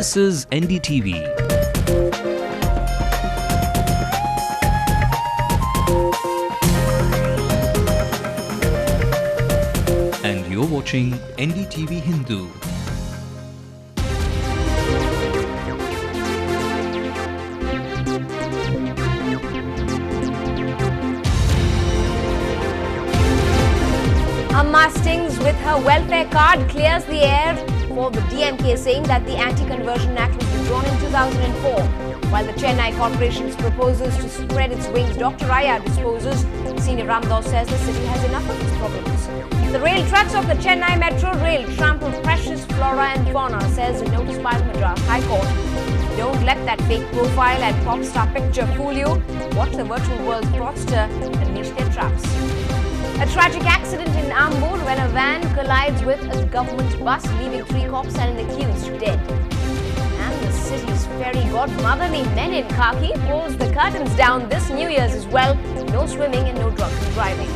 This is NDTV. And you're watching Ndtv-Hindu. Amma stings with her welfare card clears the air for the DMK, saying that the Anti-Conversion Act was withdrawn in 2004. While the Chennai Corporation's proposes to spread its wings, Dr. Raya disposes. Senior Ramdas says the city has enough of its problems. The rail tracks of the Chennai Metro Rail trample precious flora and fauna, says a notice by the Madras High Court. Don't let that fake profile and pop star picture fool you. Watch the virtual world's fraudster unleash their traps. A tragic accident in Ambur when a van collides with a government bus, leaving 3 cops and an accused dead. And the city's fairy godmotherly men in khaki pulls the curtains down this New Year's as well. No swimming and no drunken driving.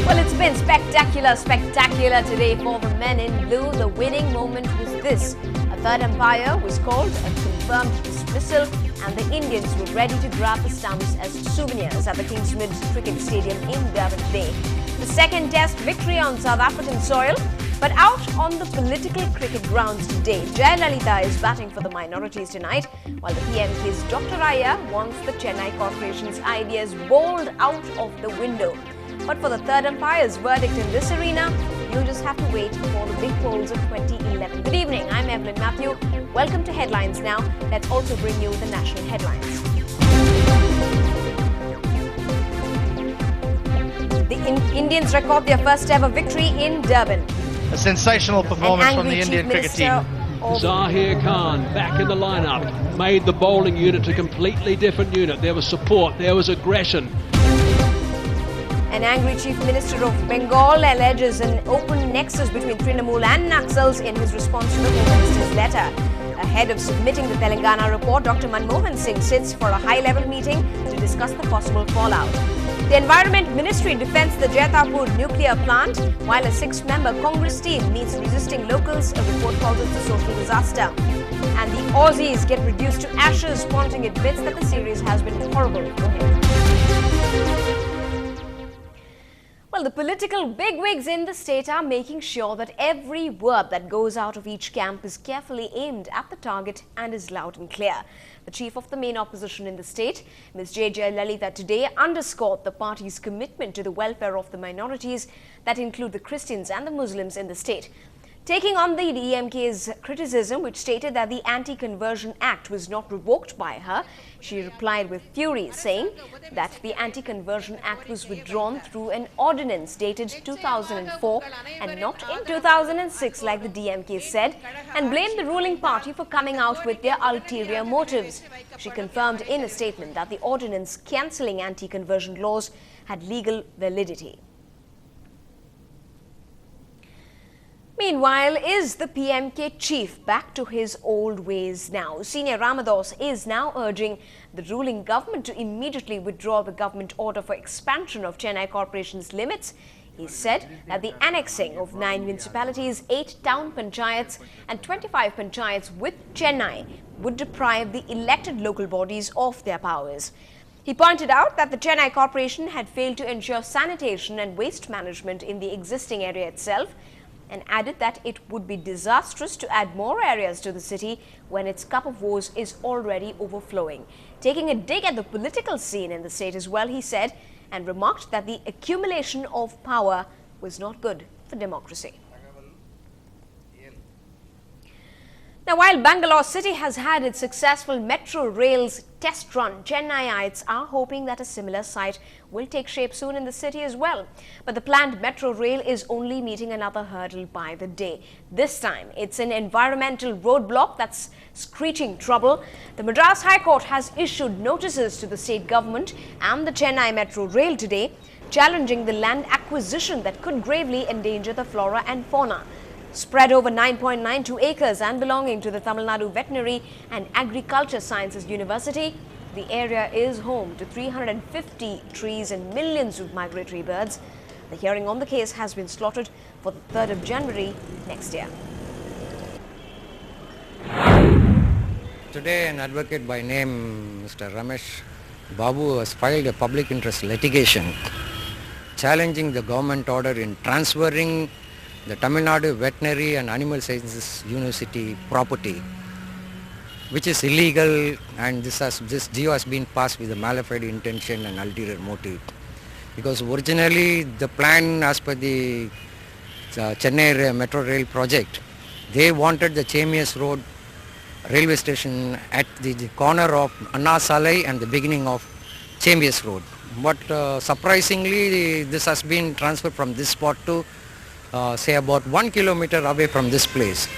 Well, it's been spectacular today for the men in blue. The winning moment was this. A third umpire was called, a confirmed dismissal, and the Indians were ready to grab the stumps as souvenirs at the Kingsmead Cricket Stadium in Durban today. The second test victory on South African soil. But out on the political cricket grounds today, Jayalalitha is batting for the minorities tonight, while the PMK's Dr. Raya wants the Chennai Corporation's ideas bowled out of the window. But for the third umpire's verdict in this arena, you'll just have to wait for the big polls of 2011. Good evening, I'm Evelyn Matthew. Welcome to Headlines Now. Let's also bring you the national headlines. The Indians record their first ever victory in Durban. A sensational performance from the Indian cricket team. Zahir Khan back in the lineup, made the bowling unit a completely different unit. There was support, there was aggression. An angry Chief Minister of Bengal alleges an open nexus between Trinamool and Naxals in his response to the Home Minister's letter. Ahead of submitting the Telangana report, Dr. Manmohan Singh sits for a high-level meeting to discuss the possible fallout. The Environment Ministry defends the Jaitapur nuclear plant, while a 6-member Congress team meets resisting locals. A report calls it a social disaster. And the Aussies get reduced to ashes. Ponting admits that the series has been horrible for him. Well, the political bigwigs in the state are making sure that every word that goes out of each camp is carefully aimed at the target and is loud and clear. The chief of the main opposition in the state, Ms. J. Jayalalitha, today underscored the party's commitment to the welfare of the minorities that include the Christians and the Muslims in the state. Taking on the DMK's criticism, which stated that the Anti-Conversion Act was not revoked by her, she replied with fury, saying that the Anti-Conversion Act was withdrawn through an ordinance dated 2004 and not in 2006 like the DMK said, and blamed the ruling party for coming out with their ulterior motives. She confirmed in a statement that the ordinance cancelling anti-conversion laws had legal validity. Meanwhile, is the PMK chief back to his old ways now? Senior Ramdas is now urging the ruling government to immediately withdraw the government order for expansion of Chennai Corporation's limits. He said that the annexing of 9 municipalities, 8 town panchayats and 25 panchayats with Chennai would deprive the elected local bodies of their powers. He pointed out that the Chennai Corporation had failed to ensure sanitation and waste management in the existing area itself, and added that it would be disastrous to add more areas to the city when its cup of woes is already overflowing. Taking a dig at the political scene in the state as well, he said, and remarked that the accumulation of power was not good for democracy. Now, while Bangalore City has had its successful metro rails test run, Chennaiites are hoping that a similar site will take shape soon in the city as well. But the planned metro rail is only meeting another hurdle by the day. This time, it's an environmental roadblock that's screeching trouble. The Madras High Court has issued notices to the state government and the Chennai Metro Rail today, challenging the land acquisition that could gravely endanger the flora and fauna. Spread over 9.92 acres and belonging to the Tamil Nadu Veterinary and Agriculture Sciences University, the area is home to 350 trees and millions of migratory birds. The hearing on the case has been slotted for the 3rd of January next year. Today an advocate by name Mr. Ramesh Babu has filed a public interest litigation challenging the government order in transferring the Tamil Nadu Veterinary and Animal Sciences University property, which is illegal, and this GO has been passed with a malafide intention and ulterior motive. Because originally the plan as per the Chennai Metro Rail project, they wanted the Chemius Road railway station at the corner of Anna Salai and the beginning of Chemius Road. But surprisingly, this has been transferred from this spot to say about 1 kilometer away from this place.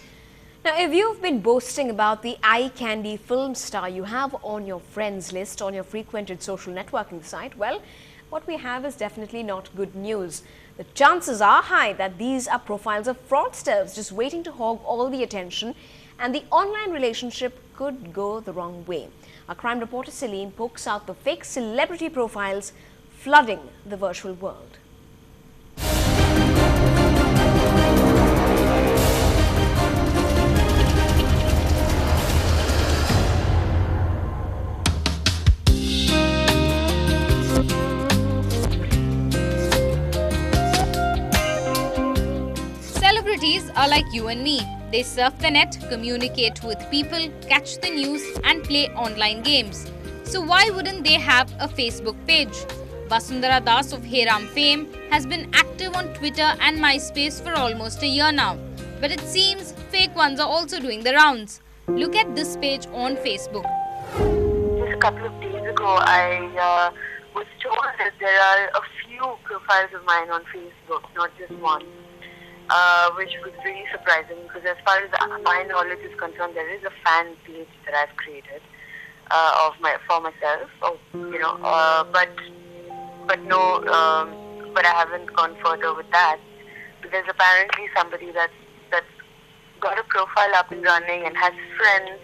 Now, if you've been boasting about the eye candy film star you have on your friends list on your frequented social networking site, well, what we have is definitely not good news. The chances are high that these are profiles of fraudsters just waiting to hog all the attention, and the online relationship could go the wrong way. Our crime reporter Celine pokes out the fake celebrity profiles flooding the virtual world. Celebrities are like you and me. They surf the net, communicate with people, catch the news and play online games. So why wouldn't they have a Facebook page? Vasundhara Das of Heram fame has been active on Twitter and MySpace for almost a year now. But it seems fake ones are also doing the rounds. Look at this page on Facebook. Just a couple of days ago, I was told that there are a few profiles of mine on Facebook, not just one. Which was really surprising because as far as my knowledge is concerned, there is a fan page that I've created for myself, but I haven't gone further with that. But there's apparently somebody that's got a profile up and running and has friends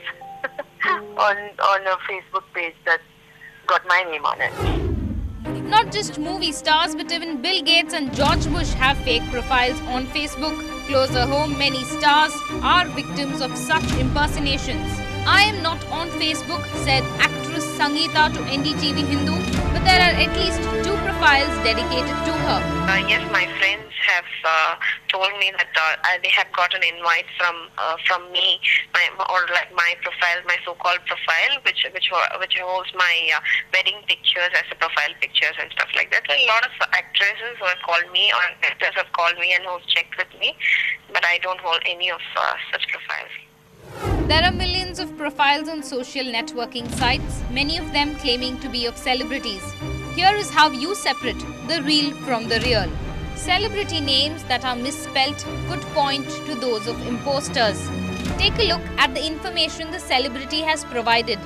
on a Facebook page that's got my name on it. Not just movie stars, but even Bill Gates and George Bush have fake profiles on Facebook. Closer home, many stars are victims of such impersonations. I am not on Facebook, said actress Sangeeta to Ndtv-Hindu, but there are at least 2 profiles dedicated to her. Yes, my friends have told me that they have got an invite from me, my profile, my so-called profile, which holds my wedding pictures as a profile pictures and stuff like that. So a lot of actresses who have called me or actors have called me and who have checked with me, but I don't hold any of such profiles. There are millions of profiles on social networking sites, many of them claiming to be of celebrities. Here is how you separate the real from the real. Celebrity names that are misspelt could point to those of imposters. Take a look at the information the celebrity has provided.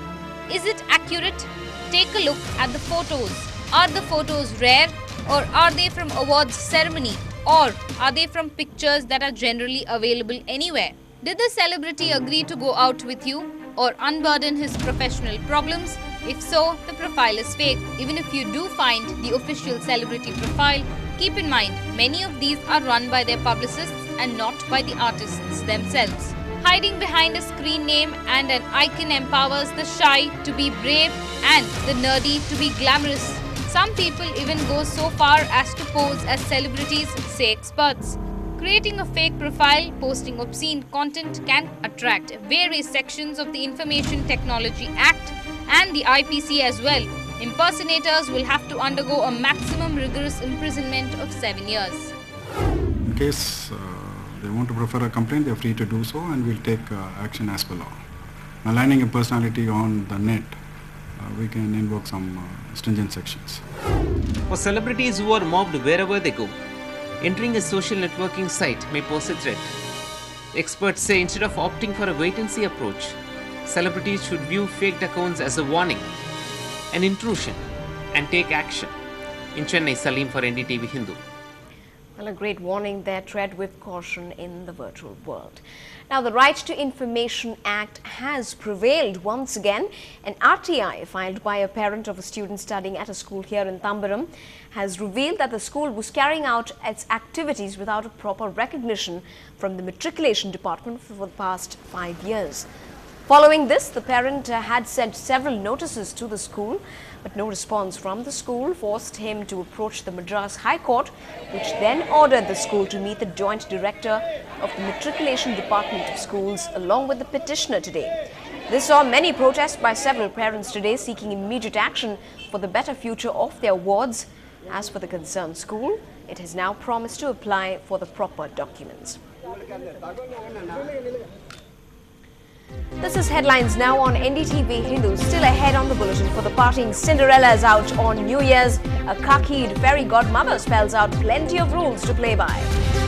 Is it accurate? Take a look at the photos. Are the photos rare, or are they from awards ceremony, or are they from pictures that are generally available anywhere? Did the celebrity agree to go out with you or unburden his professional problems? If so, the profile is fake. Even if you do find the official celebrity profile, keep in mind many of these are run by their publicists and not by the artists themselves. Hiding behind a screen name and an icon empowers the shy to be brave and the nerdy to be glamorous. Some people even go so far as to pose as celebrities, say experts. Creating a fake profile, posting obscene content can attract various sections of the Information Technology Act and the IPC as well. Impersonators will have to undergo a maximum rigorous imprisonment of 7 years. In case they want to prefer a complaint, they are free to do so, and we'll take action as per law. Maligning a personality on the net, we can invoke some stringent sections. For celebrities who are mobbed wherever they go, entering a social networking site may pose a threat. Experts say instead of opting for a wait-and-see approach, celebrities should view faked accounts as a warning, an intrusion, and take action. In Chennai, Salim for Ndtv-Hindu. Well, a great warning there, tread with caution in the virtual world. Now, the Right to Information Act has prevailed once again. An RTI filed by a parent of a student studying at a school here in Tambaram has revealed that the school was carrying out its activities without a proper recognition from the matriculation department for the past 5 years. Following this, the parent had sent several notices to the school, but no response from the school forced him to approach the Madras High Court, which then ordered the school to meet the Joint Director of the Matriculation Department of Schools along with the petitioner today. This saw many protests by several parents today seeking immediate action for the better future of their wards. As for the concerned school, it has now promised to apply for the proper documents. This is headlines now on Ndtv-Hindu. Still ahead on the bulletin, for the partying Cinderella's out on New Year's. A khaki fairy godmother spells out plenty of rules to play by.